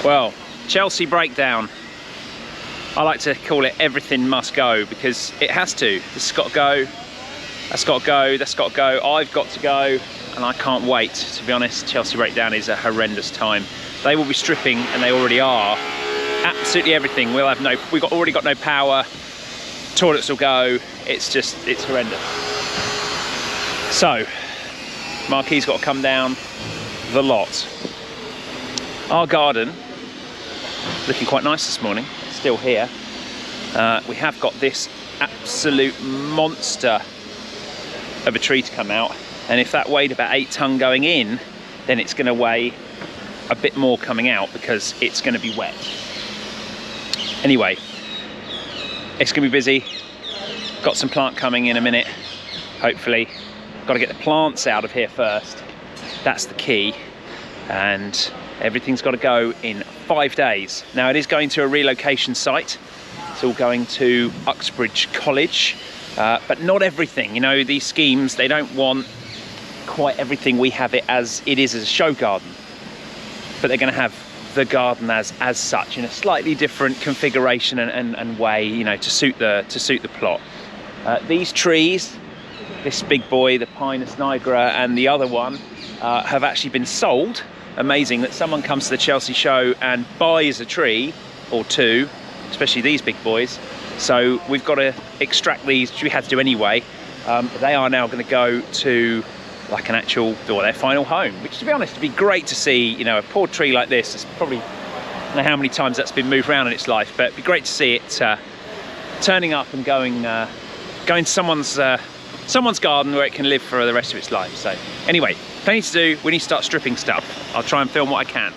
Well, Chelsea breakdown. I like to call it everything must go because it has to. This has got to go, that's got to go, that's got to go, I've got to go, and I can't wait. To be honest, Chelsea breakdown is a horrendous time. They will be stripping, and they already are, absolutely everything. We'll have we've already got no power, toilets will go, it's horrendous. So, marquee's got to come down the lot. Our garden, looking quite nice this morning, still here. We have got this absolute monster of a tree to come out, and if that weighed about 8 tonne going in, then it's going to weigh a bit more coming out because it's going to be wet. Anyway, it's going to be busy. Got some plant coming in a minute, hopefully. Got to get the plants out of here first. That's the key. And everything's got to go in 5 days. Now it is going to a relocation site. It's all going to Uxbridge College, but not everything. You know, these schemes, they don't want quite everything we have it as it is as a show garden, but they're going to have the garden as such in a slightly different configuration and way, you know, to suit the plot. These trees, this big boy, the Pinus nigra, and the other one have actually been sold. Amazing that someone comes to the Chelsea show and buys a tree or two, especially these big boys. So we've got to extract these, which we had to do anyway. They are now going to go to like an actual, or their final home, which to be honest, would be great to see. You know, a poor tree like this, it's probably, I don't know how many times that's been moved around in its life, but it'd be great to see it turning up and going to someone's garden where it can live for the rest of its life. So anyway, plenty to do. We need to start stripping stuff. I'll try and film what I can.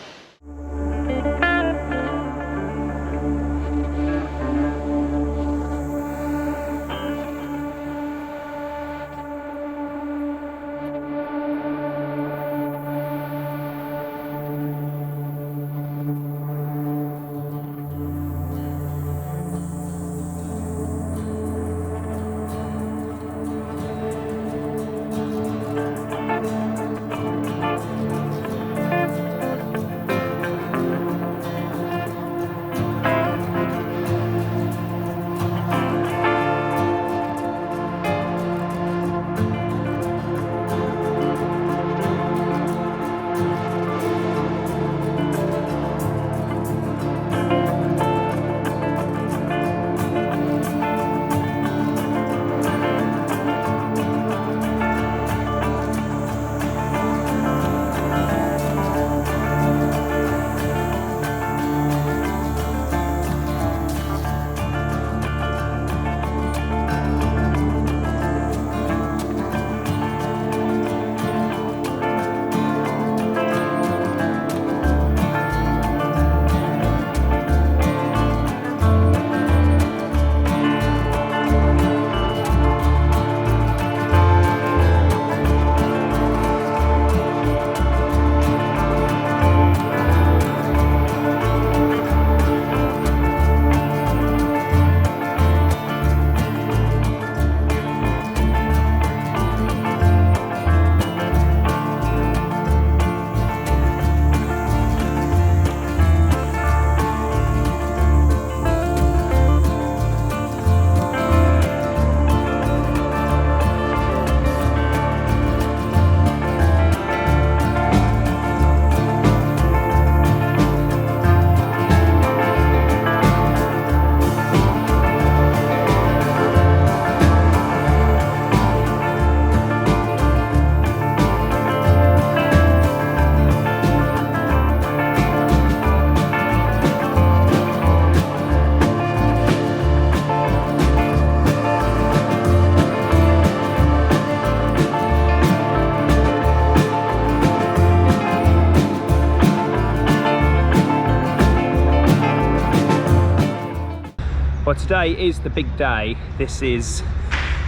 Well, today is the big day. This is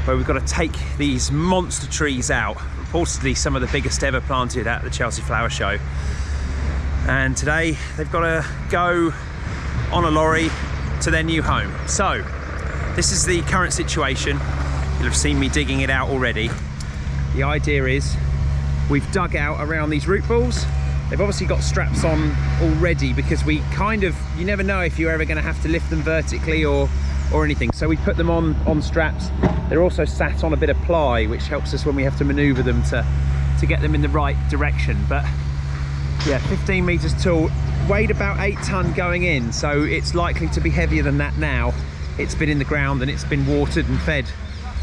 where we've got to take these monster trees out, reportedly some of the biggest ever planted at the Chelsea Flower Show. And today they've got to go on a lorry to their new home. So this is the current situation. You'll have seen me digging it out already. The idea is we've dug out around these root balls They've obviously got straps on already because we kind of, you never know if you're ever going to have to lift them vertically or anything. So we put them on straps. They're also sat on a bit of ply, which helps us when we have to maneuver them to get them in the right direction. But yeah, 15 meters tall, weighed about 8 ton going in, so it's likely to be heavier than that now. It's been in the ground and it's been watered and fed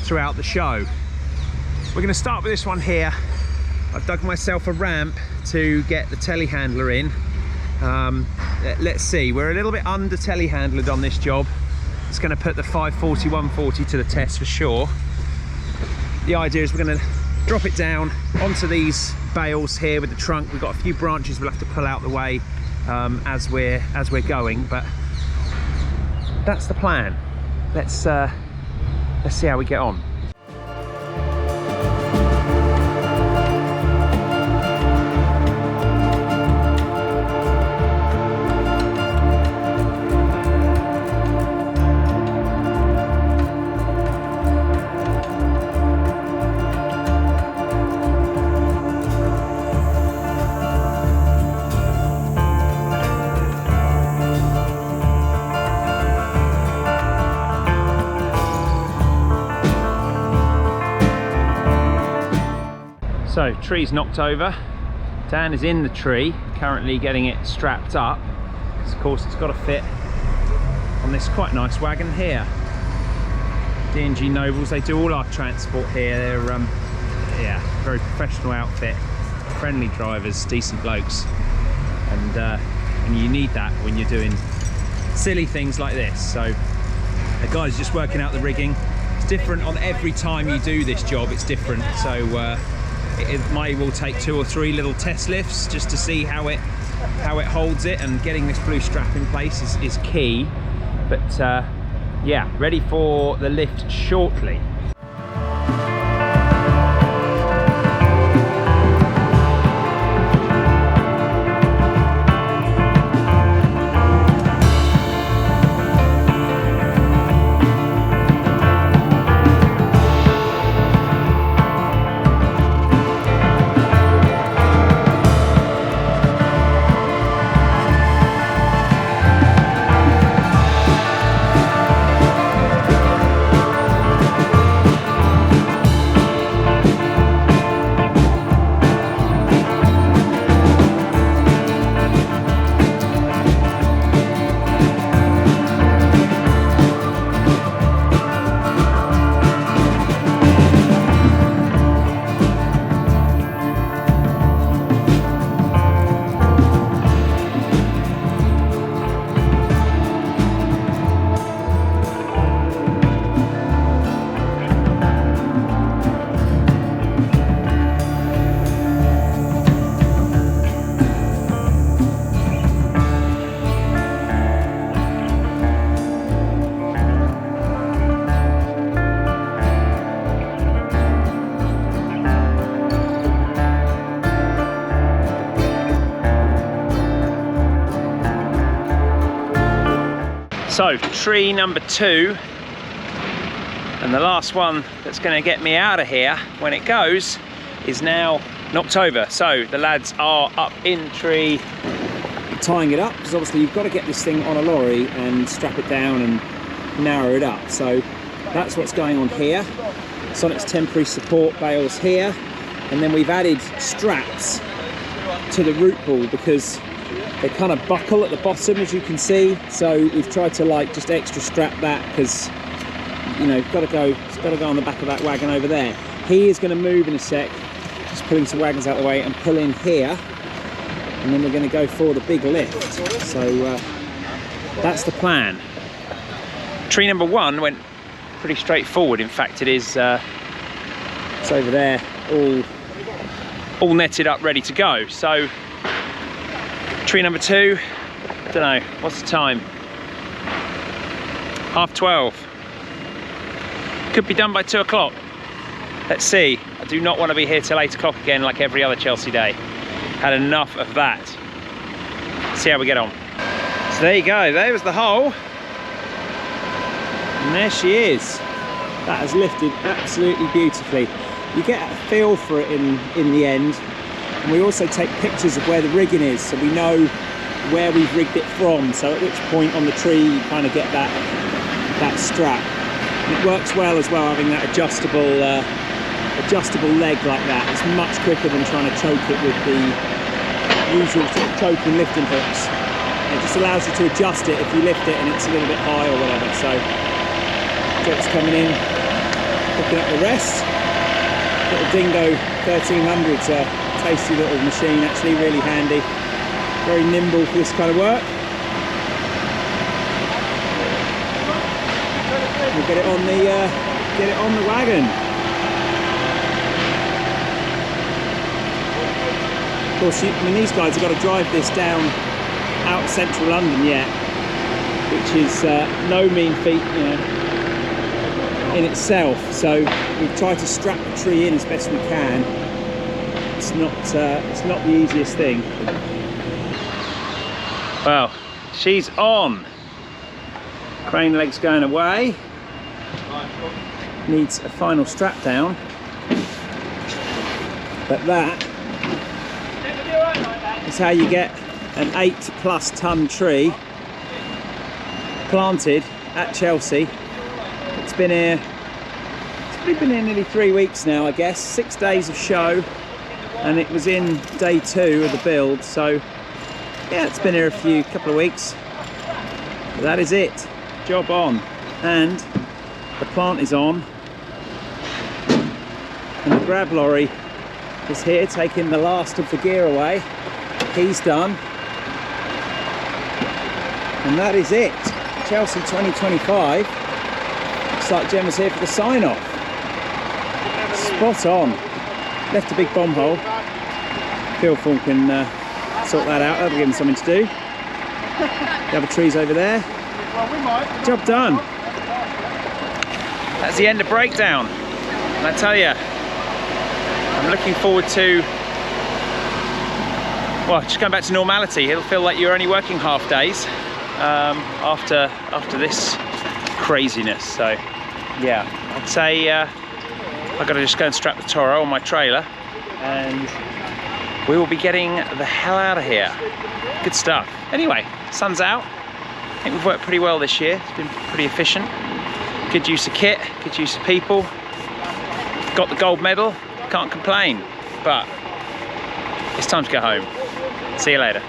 throughout the show. We're going to start with this one here. I've dug myself a ramp to get the telehandler in. Let's see, we're a little bit under telehandlered on this job. It's going to put the 540 140 to the test for sure. The idea is we're going to drop it down onto these bales here with the trunk. We've got a few branches we'll have to pull out the way as we're going, but that's the plan. Let's see how we get on. So, tree's knocked over. Dan is in the tree, currently getting it strapped up. Of course, it's got to fit on this quite nice wagon here. D&G Nobles, they do all our transport here. They're, yeah, very professional outfit, friendly drivers, decent blokes. And you need that when you're doing silly things like this. So, the guy's just working out the rigging. It's different on every time you do this job, it's different. So, it may well take 2 or 3 little test lifts just to see how it holds it, and getting this blue strap in place is key. But yeah, ready for the lift shortly. So, tree number 2, and the last one that's going to get me out of here when it goes is now knocked over. So the lads are up in tree tying it up, because obviously you've got to get this thing on a lorry and strap it down and narrow it up. So that's what's going on here. Sonic's temporary support bales here, and then we've added straps to the root ball because they kind of buckle at the bottom, as you can see. So we've tried to like just extra strap that, because you know, it's got to go on the back of that wagon over there. He is going to move in a sec, just pulling some wagons out of the way and pull in here, and then we're going to go for the big lift. So that's the plan. Tree number 1 went pretty straightforward. In fact, it is it's over there, all netted up, ready to go. So tree number 2, don't know, what's the time? 12:30. Could be done by 2 o'clock. Let's see. I do not want to be here till 8 o'clock again like every other Chelsea day. Had enough of that. Let's see how we get on. So there you go, there was the hole. And there she is. That has lifted absolutely beautifully. You get a feel for it in the end. And we also take pictures of where the rigging is, so we know where we've rigged it from, so at which point on the tree you kind of get that strap. And it works well as well, having that adjustable leg like that. It's much quicker than trying to choke it with the usual sort of choking lifting hooks. It just allows you to adjust it if you lift it and it's a little bit high or whatever. So Jet's coming in, picking up the rest. Little Dingo 1300's a tasty little machine, actually really handy, very nimble for this kind of work. We'll get it on the wagon. Of course, I mean, these guys have got to drive this down out of central London yet, which is no mean feat, you know, in itself. So we've tried to strap the tree in as best we can. It's not the easiest thing. Well, she's on. Crane leg's going away. Needs a final strap down, but that is how you get an 8+ ton tree planted at Chelsea. It's been here, it's probably been here nearly 3 weeks now, I guess. 6 days of show, and it was in day 2 of the build, so yeah, it's been here a couple of weeks. But that is it, job on, and the plant is on, and the grab lorry is here taking the last of the gear away. He's done, and that is it. Chelsea 2025. Looks like Gemma's here for the sign-off. Spot on. Left a big bomb hole. Phil Fawn can sort that out. That'll give him something to do. The other trees over there. Job done. That's the end of breakdown. And I tell you, I'm looking forward to, well, just going back to normality. It'll feel like you're only working half days after this craziness. So yeah, I'd say I've got to just go and strap the Toro on my trailer, and we will be getting the hell out of here. Good stuff. Anyway, sun's out. I think we've worked pretty well this year. It's been pretty efficient. Good use of kit, good use of people. Got the gold medal, can't complain. But it's time to go home. See you later.